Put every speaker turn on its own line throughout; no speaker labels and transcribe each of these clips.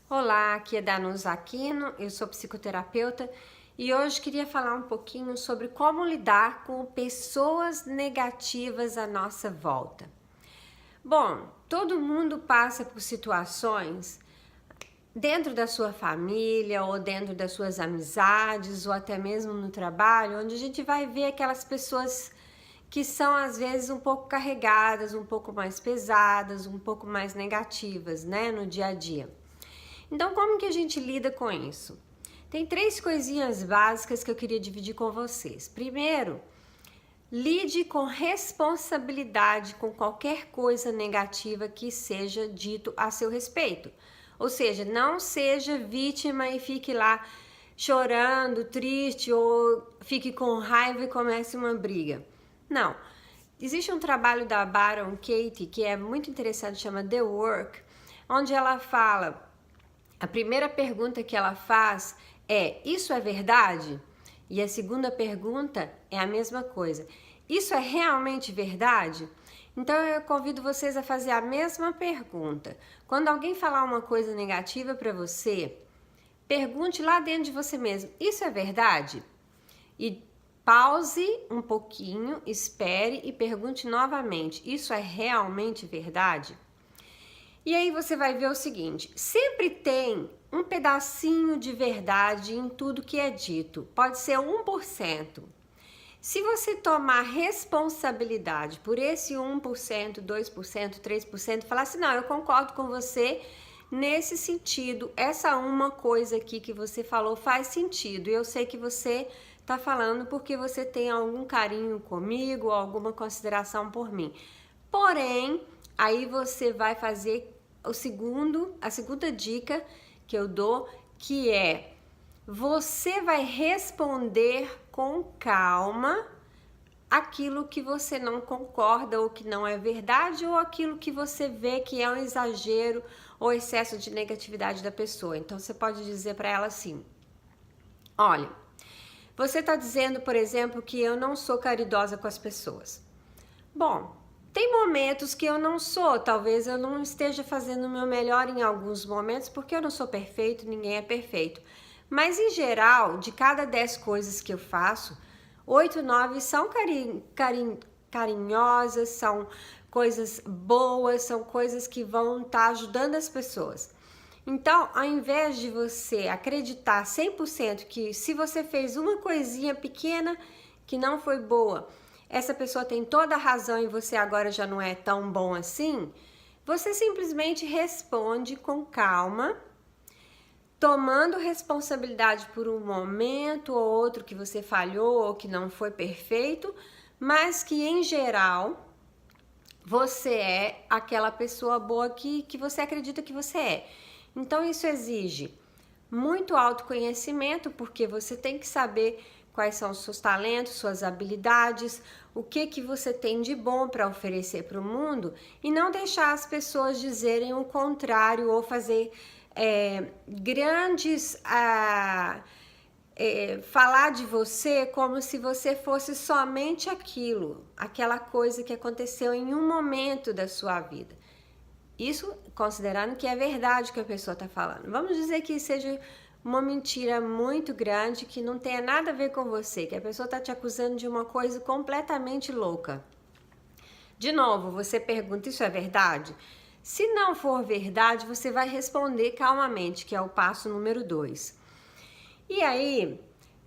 Olá, aqui é Danusa Aquino, eu sou psicoterapeuta e hoje queria falar um pouquinho sobre como lidar com pessoas negativas à nossa volta. Bom, todo mundo passa por situações dentro da sua família ou dentro das suas amizades ou até mesmo no trabalho, onde a gente vai ver aquelas pessoas que são às vezes um pouco carregadas, um pouco mais pesadas, um pouco mais negativas, né, no dia a dia. Então, como que a gente lida com isso? Tem três coisinhas básicas que eu queria dividir com vocês. Primeiro, lide com responsabilidade com qualquer coisa negativa que seja dito a seu respeito. Ou seja, não seja vítima e fique lá chorando, triste ou fique com raiva e comece uma briga. Não. Existe um trabalho da Byron Katie que é muito interessante, chama The Work, onde ela fala. A primeira pergunta que ela faz é: isso é verdade? E a segunda pergunta é a mesma coisa: isso é realmente verdade? Então eu convido vocês a fazer a mesma pergunta. Quando alguém falar uma coisa negativa para você, pergunte lá dentro de você mesmo: isso é verdade? E pause um pouquinho, espere e pergunte novamente: isso é realmente verdade? E aí você vai ver o seguinte, sempre tem um pedacinho de verdade em tudo que é dito, pode ser 1%. Se você tomar responsabilidade por esse 1%, 2%, 3%, falar assim, não, eu concordo com você nesse sentido, essa uma coisa aqui que você falou faz sentido, eu sei que você está falando porque você tem algum carinho comigo, alguma consideração por mim. Porém, aí você vai fazer a segunda dica que eu dou, que é você vai responder com calma aquilo que você não concorda ou que não é verdade ou aquilo que você vê que é um exagero ou excesso de negatividade da pessoa. Então você pode dizer para ela assim: olha, você está dizendo, por exemplo, que eu não sou caridosa com as pessoas. Bom, tem momentos que eu não sou, talvez eu não esteja fazendo o meu melhor em alguns momentos, porque eu não sou perfeito, ninguém é perfeito. Mas em geral, de cada 10 coisas que eu faço, 8, 9 são carinhosas, são coisas boas, são coisas que vão estar ajudando as pessoas. Então, ao invés de você acreditar 100% que se você fez uma coisinha pequena que não foi boa, essa pessoa tem toda a razão e você agora já não é tão bom assim, você simplesmente responde com calma, tomando responsabilidade por um momento ou outro que você falhou ou que não foi perfeito, mas que em geral você é aquela pessoa boa que você acredita que você é. Então isso exige muito autoconhecimento, porque você tem que saber quais são os seus talentos, suas habilidades, o que você tem de bom para oferecer para o mundo e não deixar as pessoas dizerem o contrário ou fazer grandes falar de você como se você fosse somente aquilo, aquela coisa que aconteceu em um momento da sua vida. Isso considerando que é verdade o que a pessoa está falando. Vamos dizer que seja uma mentira muito grande, que não tenha nada a ver com você, que a pessoa está te acusando de uma coisa completamente louca. De novo, você pergunta, isso é verdade? Se não for verdade, você vai responder calmamente, que é o passo número 2. E aí,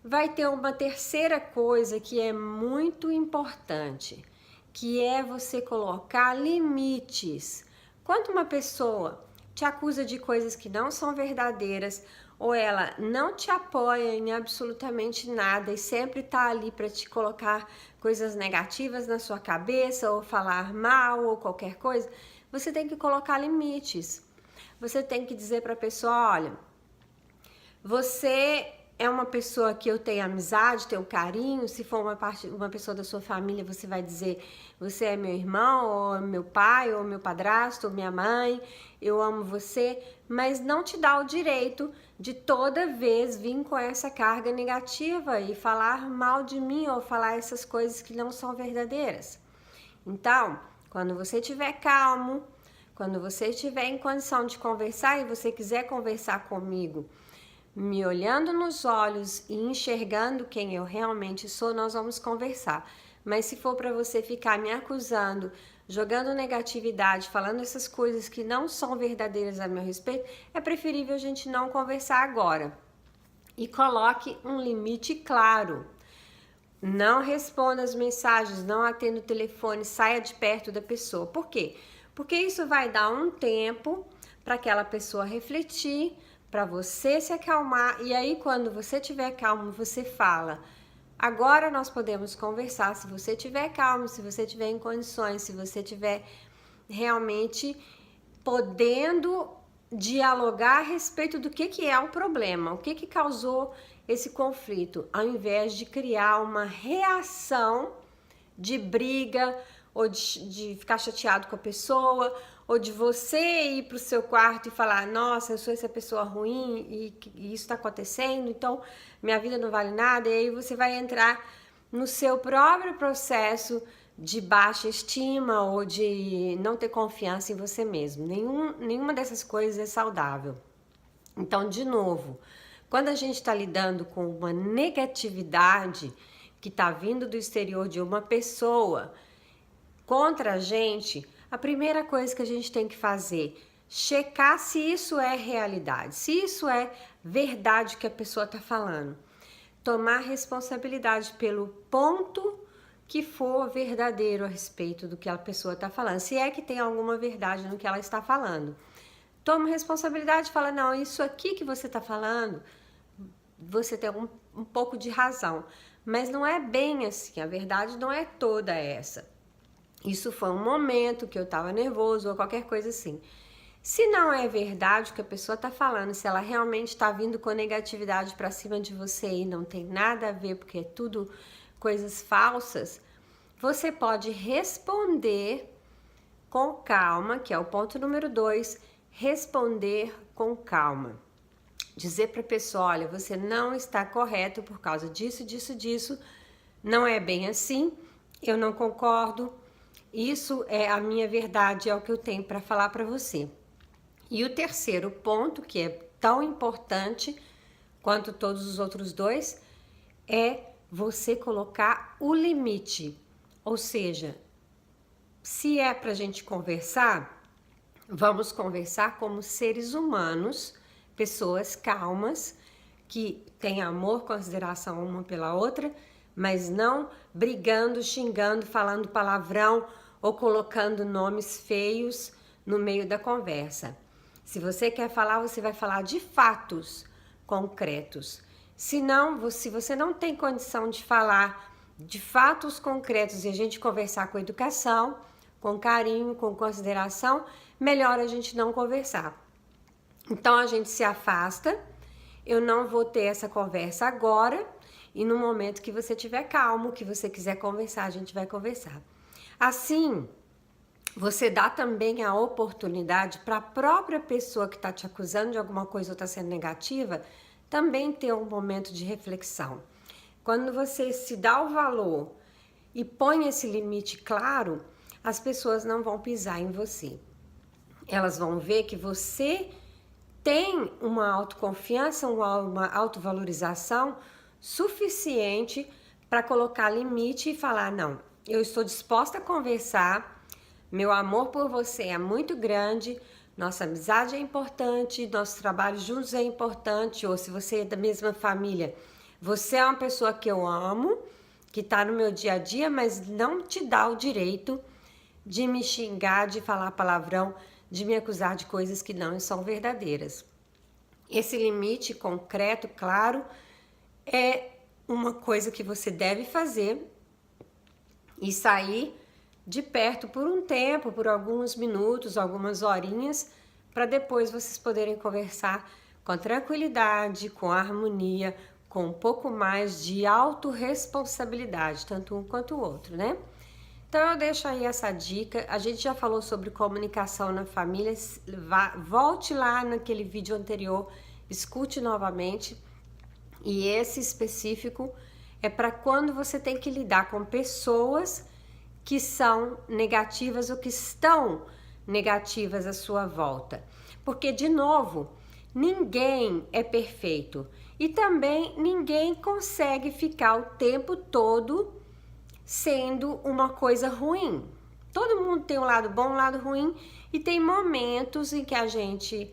vai ter uma terceira coisa que é muito importante, que é você colocar limites. Quando uma pessoa te acusa de coisas que não são verdadeiras, ou ela não te apoia em absolutamente nada e sempre tá ali para te colocar coisas negativas na sua cabeça, ou falar mal, ou qualquer coisa, você tem que colocar limites. Você tem que dizer para a pessoa, olha, você é uma pessoa que eu tenho amizade, tenho carinho. Se for uma pessoa da sua família, você vai dizer: você é meu irmão, ou meu pai, ou meu padrasto, ou minha mãe. Eu amo você, mas não te dá o direito de toda vez vir com essa carga negativa e falar mal de mim ou falar essas coisas que não são verdadeiras. Então, quando você estiver calmo, Quando você estiver em condição de conversar e você quiser conversar comigo, me olhando nos olhos e enxergando quem eu realmente sou, nós vamos conversar. Mas se for para você ficar me acusando, jogando negatividade, falando essas coisas que não são verdadeiras a meu respeito, é preferível a gente não conversar agora. E coloque um limite claro. Não responda as mensagens, não atenda o telefone, saia de perto da pessoa. Por quê? Porque isso vai dar um tempo para aquela pessoa refletir, para você se acalmar, e aí quando você tiver calmo, você fala: agora nós podemos conversar. Se você tiver calmo, se você tiver em condições, se você tiver realmente podendo dialogar a respeito do que é o problema, o que causou esse conflito, ao invés de criar uma reação de briga, ou de ficar chateado com a pessoa, ou de você ir para o seu quarto e falar: nossa, eu sou essa pessoa ruim e isso está acontecendo, então minha vida não vale nada. E aí você vai entrar no seu próprio processo de baixa estima ou de não ter confiança em você mesmo. Nenhuma dessas coisas é saudável. Então, de novo, quando a gente está lidando com uma negatividade que está vindo do exterior de uma pessoa contra a gente, a primeira coisa que a gente tem que fazer, checar se isso é realidade, se isso é verdade que a pessoa está falando. Tomar responsabilidade pelo ponto que for verdadeiro a respeito do que a pessoa está falando, se é que tem alguma verdade no que ela está falando. Toma responsabilidade e fala: não, isso aqui que você está falando, você tem um pouco de razão, mas não é bem assim, a verdade não é toda essa. Isso foi um momento que eu estava nervoso ou qualquer coisa assim. Se não é verdade o que a pessoa está falando, se ela realmente está vindo com negatividade para cima de você e não tem nada a ver, porque é tudo coisas falsas, você pode responder com calma, que é o ponto número 2, responder com calma. Dizer para a pessoa: olha, você não está correto por causa disso, disso, disso, não é bem assim, eu não concordo, isso é a minha verdade, é o que eu tenho para falar para você. E o terceiro ponto, que é tão importante quanto todos os outros dois, é você colocar o limite. Ou seja, se é para a gente conversar, vamos conversar como seres humanos, pessoas calmas, que têm amor, consideração uma pela outra, mas não brigando, xingando, falando palavrão ou colocando nomes feios no meio da conversa. Se você quer falar, você vai falar de fatos concretos. Se você não tem condição de falar de fatos concretos e a gente conversar com educação, com carinho, com consideração, melhor a gente não conversar. Então a gente se afasta. Eu não vou ter essa conversa agora, e no momento que você estiver calmo, que você quiser conversar, a gente vai conversar. Assim, você dá também a oportunidade para a própria pessoa que está te acusando de alguma coisa ou está sendo negativa, também ter um momento de reflexão. Quando você se dá o valor e põe esse limite claro, as pessoas não vão pisar em você. Elas vão ver que você tem uma autoconfiança, uma autovalorização suficiente para colocar limite e falar: não, eu estou disposta a conversar, meu amor por você é muito grande, nossa amizade é importante, nosso trabalho juntos é importante, ou se você é da mesma família, você é uma pessoa que eu amo, que está no meu dia a dia, mas não te dá o direito de me xingar, de falar palavrão, de me acusar de coisas que não são verdadeiras. Esse limite concreto, claro, é uma coisa que você deve fazer e sair de perto por um tempo, por alguns minutos, algumas horinhas, para depois vocês poderem conversar com tranquilidade, com harmonia, com um pouco mais de autorresponsabilidade, tanto um quanto o outro, né? Então eu deixo aí essa dica. A gente já falou sobre comunicação na família, volte lá naquele vídeo anterior, escute novamente. E esse específico é para quando você tem que lidar com pessoas que são negativas ou que estão negativas à sua volta. Porque, de novo, ninguém é perfeito e também ninguém consegue ficar o tempo todo sendo uma coisa ruim. Todo mundo tem um lado bom, um lado ruim, e tem momentos em que a gente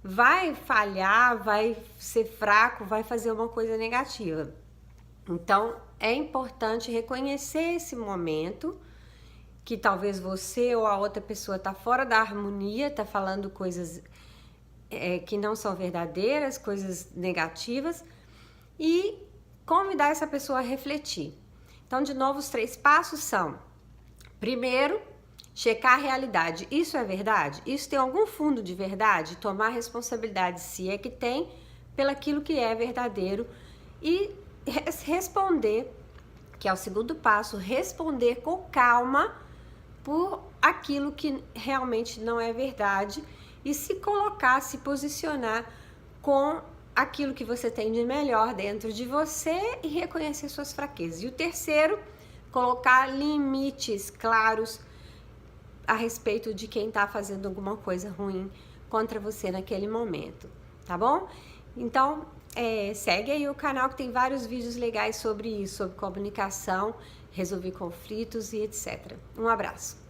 vai falhar, vai ser fraco, vai fazer uma coisa negativa. Então, é importante reconhecer esse momento que talvez você ou a outra pessoa está fora da harmonia, está falando coisas que não são verdadeiras, coisas negativas, e convidar essa pessoa a refletir. Então, de novo, os 3 passos são: primeiro, checar a realidade. Isso é verdade? Isso tem algum fundo de verdade? Tomar responsabilidade, se é que tem, pelaquilo que é verdadeiro, e responder, que é o segundo passo, responder com calma por aquilo que realmente não é verdade e se colocar, se posicionar com aquilo que você tem de melhor dentro de você e reconhecer suas fraquezas. E o terceiro, colocar limites claros a respeito de quem está fazendo alguma coisa ruim contra você naquele momento, tá bom? Então, segue aí o canal que tem vários vídeos legais sobre isso, sobre comunicação, resolver conflitos e etc. Um abraço!